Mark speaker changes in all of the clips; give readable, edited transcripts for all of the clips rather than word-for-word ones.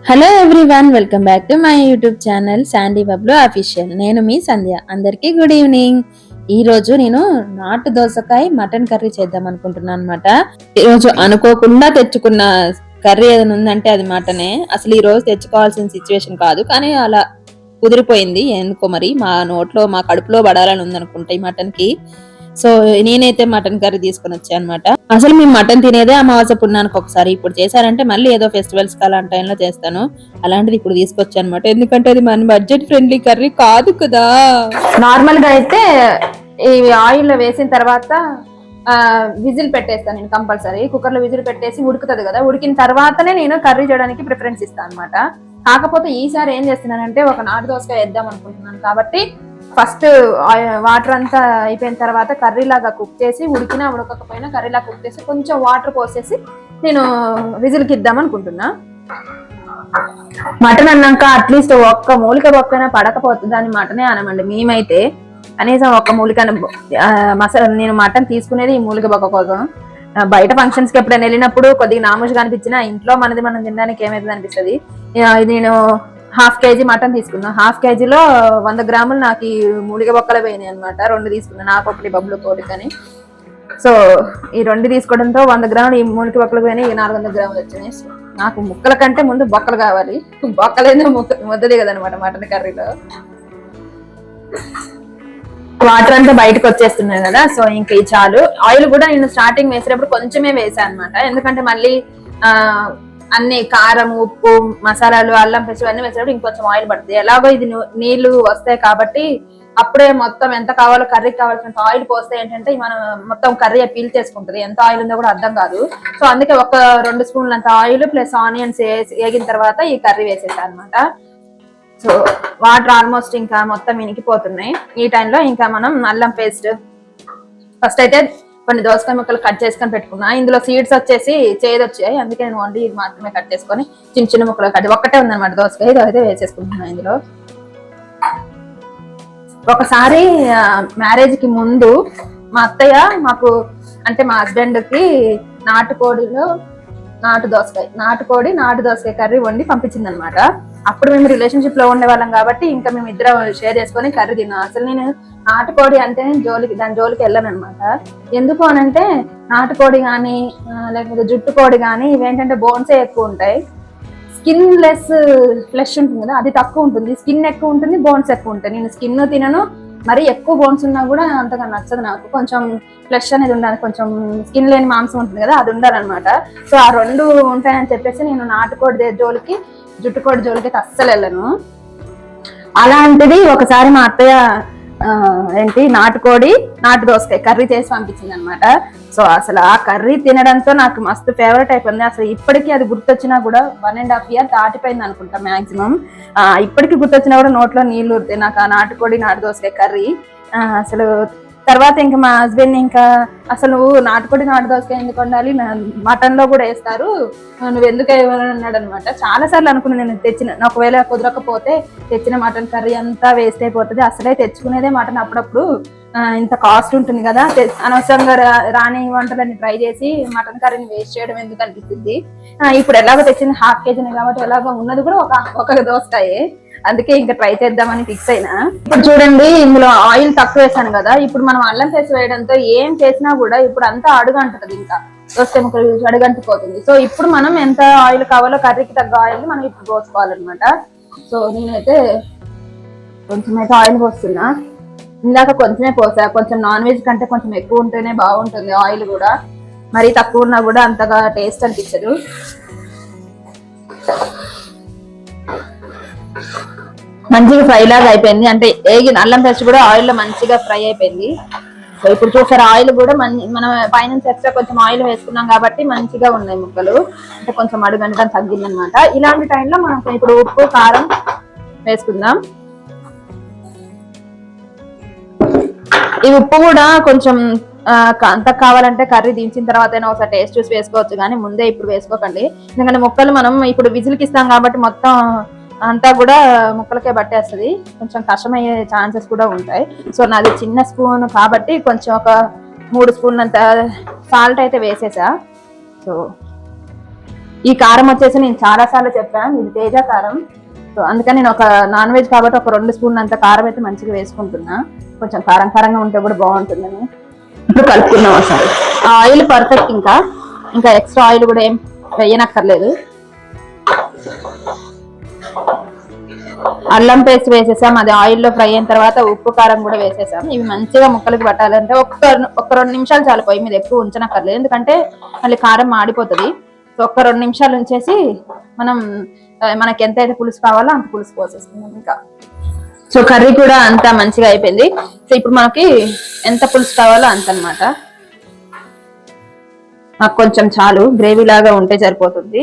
Speaker 1: Hello everyone, welcome back to my YouTube channel Sandy Bablu official. నేను మీ సంధ్య. అందరికీ good evening. ఈ రోజు నేను నాటు దోసకాయ మటన్ కర్రీ చేద్దాం అనుకుంటున్నాను అనమాట. ఈరోజు అనుకోకుండా తెచ్చుకున్న కర్రీ ఏదైనా ఉందంటే అది మటనే. అసలు ఈ రోజు తెచ్చుకోవాల్సిన సిచ్యువేషన్ కాదు, కానీ అలా కుదిరిపోయింది. ఎందుకో మరి మా నోట్లో మా కడుపులో పడాలని ఉందనుకుంటా ఈ మటన్ కి. సో నేనైతే మటన్ కర్రీ తీసుకుని వచ్చా అనమాట. అసలు మేము మటన్ తినేదే అమావాస్య పుణ్యానికి ఒకసారి. ఇప్పుడు చేశారంటే మళ్ళీ ఏదో ఫెస్టివల్స్ అలాంటి టైంలో చేస్తాను. అలాంటిది ఇప్పుడు తీసుకొచ్చా అనమాట. ఎందుకంటే అది మన బడ్జెట్ ఫ్రెండ్లీ కర్రీ కాదు కదా. నార్మల్ గా అయితే ఈ ఆయిల్ లో వేసిన తర్వాత విజిల్ పెట్టేస్తాను నేను. కంపల్సరీ కుక్కర్ లో విజిల్ పెట్టేసి ఉడుకుతుంది కదా, ఉడికిన తర్వాతనే నేను కర్రీ చేయడానికి ప్రిఫరెన్స్ ఇస్తాను అనమాట. కాకపోతే ఈసారి ఏం చేస్తున్నానంటే ఒక నాటు దోసకాయ వేద్దాం అనుకుంటున్నాను కాబట్టి ఫస్ట్ వాటర్ అంతా అయిపోయిన తర్వాత కర్రీ లాగా కుక్ చేసి, ఉడికినా ఉడకకపోయినా కర్రీలాగా కుక్ చేసి కొంచెం వాటర్ పోసేసి నేను విజిల్కి ఇద్దాం అనుకుంటున్నా. మటన్ అన్నాక అట్లీస్ట్ ఒక్క మూలిక బొక్కైనా పడకపోతుంది దాన్ని మటనే అనమండి మేమైతే. కనీసం ఒక్క మూలిక మసాలా నేను మటన్ తీసుకునేది ఈ మూలిక బొక్క కోసం. బయట ఫంక్షన్స్ కి ఎప్పుడైనా వెళ్ళినప్పుడు కొద్దిగా నామూషగా అనిపించినా ఇంట్లో మనది మనం తినడానికి ఏమైతుంది అనిపిస్తుంది. నేను ½ కేజీ మటన్ తీసుకున్నా. ½ కేజీలో 100 గ్రాములు నాకు ఈ మూలిక బొక్కలు పోయినాయి అనమాట. 2 తీసుకున్నా, నాకు ఒకటి బబ్బులు కోడికని. సో ఈ 2 తీసుకోవడంతో 100 గ్రాములు ఈ మూలిక బొక్కలు పోయినాయి, 400 గ్రాములు వచ్చినాయి. సో నాకు ముక్కల కంటే ముందు బొక్కలు కావాలి. బొక్కలేదో ముద్ద దిగదనమాట మటన్ కర్రీలో. వాటర్ అంతా బయటకు వచ్చేస్తున్నాయి కదా, సో ఇంకా చాలు. ఆయిల్ కూడా నేను స్టార్టింగ్ వేసేటప్పుడు కొంచెమే వేసాను అనమాట. ఎందుకంటే మళ్ళీ అన్ని కారం, ఉప్పు, మసాలాలు, అల్లం పేస్ట్ అన్ని వేసేటప్పుడు ఇంకొంచెం ఆయిల్ పడుతుంది. ఎలాగో ఇది నీళ్లు వస్తాయి కాబట్టి అప్పుడే మొత్తం ఎంత కావాలో కర్రీకి కావాల్సినంత ఆయిల్ పోస్తే ఏంటంటే మనం మొత్తం కర్రీ పీల్ చేసుకుంటుంది. ఎంత ఆయిల్ ఉందో కూడా అర్థం కాదు. సో అందుకే ఒక 2 స్పూన్లు అంత ఆయిల్ ప్లస్ ఆనియన్స్ వేగిన తర్వాత ఈ కర్రీ వేసేసాను అనమాట. సో వాటర్ ఆల్మోస్ట్ ఇంకా మొత్తం ఇనికిపోతున్నాయి. ఈ టైంలో ఇంకా మనం అల్లం పేస్ట్ ఫస్ట్ అయితే కొన్ని దోసకాయ ముక్కలు కట్ చేసుకొని పెట్టుకున్నా. ఇందులో సీడ్స్ వచ్చేసి చేదొచ్చాయి, అందుకే నేను ఓన్లీ ఇది మాత్రమే కట్ చేసుకొని చిన్న చిన్న ముక్కలు కట్ ఒక్కటే ఉందన్నమాట దోసకాయ. ఇది అయితే వేసేసుకుంటున్నా ఇందులో. ఒకసారి మ్యారేజ్ కి ముందు మా అత్తయ్య మాకు అంటే మా హస్బెండ్ కి నాటు దోసకాయ కర్రీ వండి పంపించింది అనమాట. అప్పుడు మేము రిలేషన్షిప్ లో ఉండే వాళ్ళం కాబట్టి ఇంకా మేము ఇద్దరం షేర్ చేసుకొని కర్రీ తిన్నాం. అసలు నేను నాటుకోడి అంటే దాని జోలికి వెళ్ళను అనమాట. ఎందుకు అనంటే నాటుకోడి కానీ లేకపోతే జుట్టు కోడి కానీ ఇవేంటంటే బోన్సే ఎక్కువ ఉంటాయి. స్కిన్ లెస్ ఫ్లెష్ ఉంటుంది కదా, అది తక్కువ ఉంటుంది. స్కిన్ ఎక్కువ ఉంటుంది, బోన్స్ ఎక్కువ ఉంటాయి. నేను స్కిన్ తినను, మరి ఎక్కువ బోన్స్ ఉన్నా కూడా అంతగా నచ్చదు నాకు. కొంచెం ఫ్లెష్ అనేది ఉండాలి, కొంచెం స్కిన్ లేని మాంసం ఉంటుంది కదా, అది ఉండాలన్నమాట. సో ఆ 2 ఉంటాయని చెప్పేసి నేను నాటుకోడి జోలికి జుట్టుకోడి జోలికి అస్సలు వెళ్ళను. అలాంటిది ఒకసారి మా అత్తయ్య నాటు దోసకాయ కర్రీ చేసి పంపించింది అనమాట. సో అసలు ఆ కర్రీ తినడంతో నాకు మస్తు ఫేవరెట్ అయిపోయింది. అసలు ఇప్పటికీ అది గుర్తొచ్చినా కూడా 1.5 year దాటిపోయింది అనుకుంటా మాక్సిమం. ఇప్పటికీ గుర్తొచ్చినా కూడా నోట్లో నీళ్లు ఊరుతాయి నాకు ఆ నాటు దోసకాయ కర్రీ. అసలు తర్వాత ఇంకా మా హస్బెండ్ ఇంకా అసలు నువ్వు నాటు దోసకాయ ఎందుకు వండాలి, మటన్ లో కూడా వేస్తారు, నువ్వు ఎందుకు అన్నాడు అనమాట. చాలా సార్లు అనుకున్నాను నేను ఒకవేళ కుదరకపోతే తెచ్చిన మటన్ కర్రీ అంతా వేస్ట్ అయిపోతుంది. అసలే తెచ్చుకునేదే మటన్ అప్పుడప్పుడు, ఇంత కాస్ట్ ఉంటుంది కదా, అనవసరంగా రాని వంటలని ట్రై చేసి మటన్ కర్రీని వేస్ట్ చేయడం ఎందుకు అనిపిస్తుంది. ఇప్పుడు ఎలాగో తెచ్చింది ½ కేజీనే కాబట్టి ఎలాగో ఉన్నది కూడా ఒక దోసకాయే, అందుకే ఇంకా ట్రై చేద్దామని ఫిక్స్ అయినా. ఇప్పుడు చూడండి ఇందులో ఆయిల్ తక్కువ వేసాను కదా, ఇప్పుడు మనం అల్లం పేస్ట్ వేయడంతో ఏం చేసినా కూడా ఇప్పుడు అంతా అడుగంటుతుంది, ఇంకా దోసకాయ ముక్కలు అడుగంటిపోతుంది. సో ఇప్పుడు మనం ఎంత ఆయిల్ కావాలో కర్రీకి తగ్గ ఆయిల్ మనం ఇప్పుడు పోసుకోవాలన్నమాట. సో నేనైతే కొంచెం అయితే ఆయిల్ పోస్తున్నా. ఇందాక కొంచెమే పోసా, కొంచెం నాన్ వెజ్ కంటే కొంచెం ఎక్కువ ఉంటేనే బాగుంటుంది ఆయిల్ కూడా. మరీ తక్కువ ఉన్నా కూడా అంతగా టేస్ట్ అనిపించదు. మంచిగా ఫ్రై లాగా అయిపోయింది, అంటే అల్లం పేస్ట్ కూడా ఆయిల్ లో మంచిగా ఫ్రై అయిపోయింది. సో ఇప్పుడు చూసారు ఆయిల్ కూడా మనం పైనుంచి ఎక్స్ట్రా కొంచెం ఆయిల్ వేసుకున్నాం కాబట్టి మంచిగా ఉన్నాయి ముక్కలు, అంటే కొంచెం అడుగంటం తగ్గింది అనమాట. ఇలాంటి టైంలో మనం ఇప్పుడు ఉప్పు కారం వేసుకుందాం. ఈ ఉప్పు కూడా కొంచెం అంత కావాలంటే కర్రీ దించిన తర్వాత అయినా ఒకసారి టేస్ట్ చూసి వేసుకోవచ్చు, కానీ ముందే ఇప్పుడు వేసుకోకండి. ఎందుకంటే ముక్కలు మనం ఇప్పుడు విజిల్కి ఇస్తాం కాబట్టి మొత్తం అంతా కూడా ముక్కలకే పట్టేస్తుంది, కొంచెం కష్టమయ్యే ఛాన్సెస్ కూడా ఉంటాయి. సో నాది చిన్న స్పూన్ కాబట్టి కొంచెం ఒక 3 స్పూన్లు అంత సాల్ట్ అయితే వేసేసా. సో ఈ కారం వచ్చేసి నేను చాలా సార్లు చెప్పాను, ఇది తేజ కారం. సో అందుకని నేను ఒక నాన్ వెజ్ కాబట్టి ఒక 2 స్పూన్లు అంత కారం అయితే మంచిగా వేసుకుంటున్నా, కొంచెం కారం కారంగా ఉంటే కూడా బాగుంటుందని. ఇప్పుడు కలుపుకున్నాం ఒకసారి. ఆయిల్ పర్ఫెక్ట్, ఇంకా ఎక్స్ట్రా ఆయిల్ కూడా ఏం వేయనక్కర్లేదు. అల్లం పేస్ట్ వేసేసాం, అది ఆయిల్లో ఫ్రై అయిన తర్వాత ఉప్పు కారం కూడా వేసేసాం. ఇవి మంచిగా ముక్కలకి పట్టాలంటే ఒక 2 నిమిషాలు చాలు, పొయ్యి మీద ఎక్కువ ఉంచనక్కర్లేదు, ఎందుకంటే మళ్ళీ కారం మాడిపోతుంది. సో ఒక 2 నిమిషాలు ఉంచేసి మనకి ఎంతైతే పులుసు కావాలో అంత పులుసు పోసేసుకుందాం. ఇంకా సో కర్రీ కూడా అంతా మంచిగా అయిపోయింది. సో ఇప్పుడు మనకి ఎంత పులుసు కావాలో అంత అన్నమాట. నాకు కొంచెం చాలు, గ్రేవీ లాగా ఉంటే సరిపోతుంది.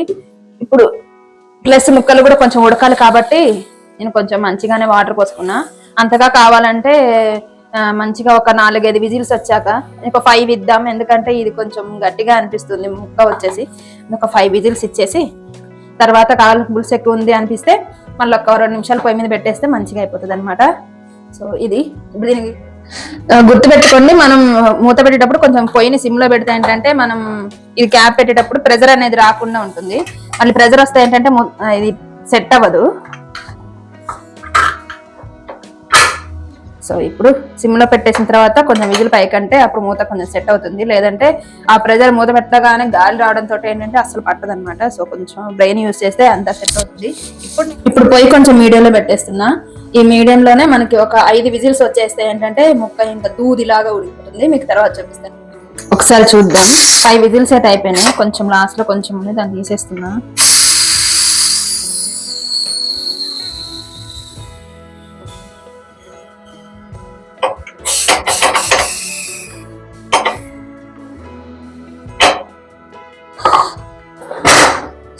Speaker 1: ఇప్పుడు ప్లస్ ముక్కలు కూడా కొంచెం ఉడకాలి కాబట్టి నేను కొంచెం మంచిగానే వాటర్ పోసుకున్నా. అంతగా కావాలంటే మంచిగా ఒక 4-5 విజిల్స్ వచ్చాక ఒక 5 ఇద్దాం, ఎందుకంటే ఇది కొంచెం గట్టిగా అనిపిస్తుంది ముక్క వచ్చేసి. ఒక 5 విజిల్స్ ఇచ్చేసి తర్వాత కావాలి పులుసు ఎక్కువ ఉంది అనిపిస్తే మళ్ళీ ఒక 2 నిమిషాలు పొయ్యి మీద పెట్టేస్తే మంచిగా అయిపోతుంది అనమాట. సో ఇది ఇప్పుడు దీనికి గుర్తుపెట్టుకోండి, మనం మూత పెట్టేటప్పుడు కొంచెం పొయ్యిని సిమ్ లో పెడితే ఏంటంటే మనం ఇది క్యాప్ పెట్టేటప్పుడు ప్రెజర్ అనేది రాకుండా ఉంటుంది. మళ్ళీ ప్రెజర్ వస్తే ఏంటంటే ఇది సెట్ అవ్వదు. సో ఇప్పుడు సిమ్ లో పెట్టేసిన తర్వాత కొంచెం విజిల్ పైకంటే అప్పుడు మూత కొంచెం సెట్ అవుతుంది, లేదంటే ఆ ప్రెజర్ మూత పెట్టగానే గాలి రావడంతో ఏంటంటే అసలు పట్టదు అనమాట. సో కొంచెం బ్రెయిన్ యూస్ చేస్తే అంతా సెట్ అవుతుంది. ఇప్పుడు పొయ్యి కొంచెం మీడియంలో పెట్టేస్తున్నా. ఈ మీడియంలోనే మనకి ఒక 5 విజిల్స్ వచ్చేస్తే ఏంటంటే ముక్క ఇంకా దూదిలాగా ఉడికిపోతుంది. మీకు తర్వాత చూపిస్తాను, ఒకసారి చూద్దాం. 5 విజిల్స్ అయితే అయిపోయినాయి, కొంచెం లాస్ట్ లో కొంచెం ఉంది, దాన్ని తీసేస్తున్నా.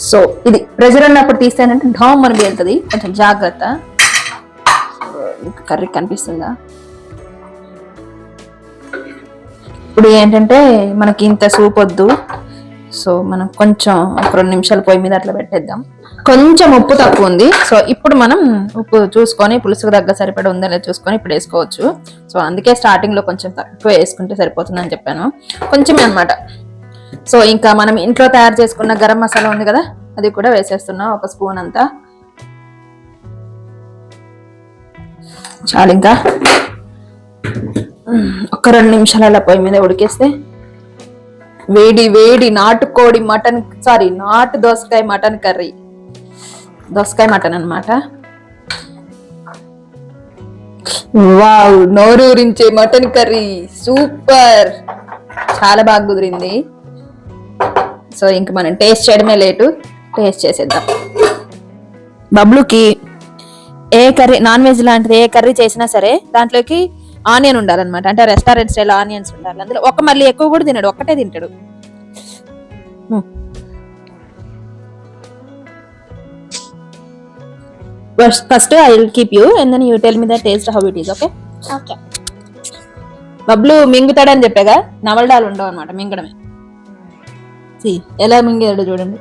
Speaker 1: సో ఇది ప్రెజర్ ఉన్నప్పుడు తీస్తేనంటే ఢామ్ అని వెళ్తుంది, కొంచెం జాగ్రత్త. కర్రీ కనిపిస్తుందా? ఇప్పుడు ఏంటంటే మనకి ఇంత సూప్ వద్దు, సో మనం కొంచెం ఒక 2 నిమిషాలు పొయ్యి మీద అట్లా పెట్టేద్దాం. కొంచెం ఉప్పు తక్కువ ఉంది, సో ఇప్పుడు మనం ఉప్పు చూసుకొని పులుసుకు దగ్గర సరిపడా ఉందా లేదా చూసుకొని ఇప్పుడు వేసుకోవచ్చు. సో అందుకే స్టార్టింగ్ లో కొంచెం తక్కువ వేసుకుంటే సరిపోతుందని చెప్పాను, కొంచెమే అనమాట. సో ఇంకా మనం ఇంట్లో తయారు చేసుకున్న గరం మసాలా ఉంది కదా, అది కూడా వేసేస్తున్నా, ఒక స్పూన్ అంతా చాలు. ఇంకా ఒక 2 నిమిషాలు అలా పొయ్యి మీద ఉడికేస్తే వేడి వేడి నాటుకోడి మటన్, నాటు దోసకాయ మటన్ కర్రీ, దోసకాయ మటన్ అన్నమాట. వావ్, నోరూరించే మటన్ కర్రీ సూపర్, చాలా బాగా కుదిరింది. సో ఇంక మనం టేస్ట్ చేయడమే లేటు, టేస్ట్ చేసేద్దాం. బబ్లుకి ఏ కర్రీ, నాన్ వెజ్ లాంటిది ఏ కర్రీ చేసినా సరే దాంట్లోకి ఆనియన్ ఉండాలన్నమాట, అంటే రెస్టారెంట్ స్టైల్ ఆనియన్స్ ఉండాలి. అందులో మళ్ళీ ఎక్కువ కూడా తినడు, ఒక్కటే తింటాడు. First I will keep you and then you tell me the taste how it is. Okay
Speaker 2: okay.
Speaker 1: Bablu మింగుతాడని చెప్పాగా, నవలడాలు ఉండవు అనమాట, మింగడమే. ఎలా మింగాడు చూడండి.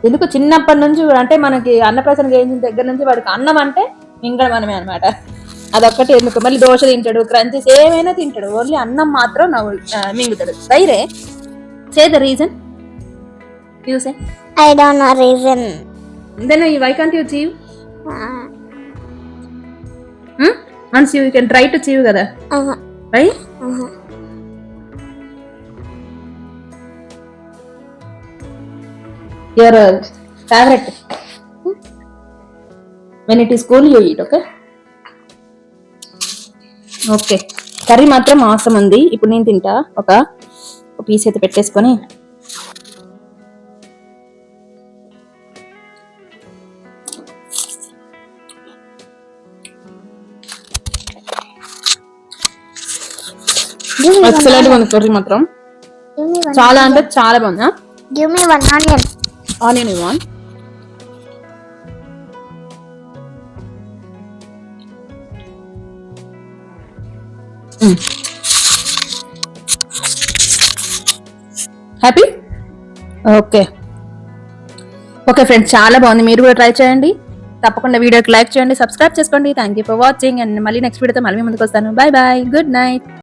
Speaker 1: ఎందుకు చిన్నప్పటి నుంచి అంటే మనకి అన్నప్రాసన చేయించిన దగ్గర నుంచి వాడికి అన్నం అంటే మింగడం అనమే అనమాట. అదొక్కటి ఎందుకు, మళ్ళీ దోశ తింటాడు, క్రంచీస్ ఏమైనా తింటాడు, ఓన్లీ అన్నం మాత్రం మింగుతాడు. Why are say the reason, you say.
Speaker 2: I don't know reason.
Speaker 1: Then why can't you chew? Once you can try to chew kada. Why? Your favorite. When it is cool you eat, okay? Okay, curry మాత్రం అవసరం ఉంది. ఇప్పుడు నేను తింటా, ఒక piece అయితే పెట్టేసుకొని. Excellent ఉంది కర్రీ మాత్రం, చాలా అంటే చాలా బాగుంది.
Speaker 2: Give me one onion.
Speaker 1: Onion you want? Happy? Okay friends, చాలా బాగుంది. మీరు కూడా ట్రై చేయండి, తప్పకుండా వీడియోకి లైక్ చేయండి, సబ్స్క్రైబ్ చేసుకోండి. Thank you for watching, and మళ్ళీ నెక్స్ట్ వీడియోతో మళ్ళీ ముందుకు వస్తాను. Bye bye, good night.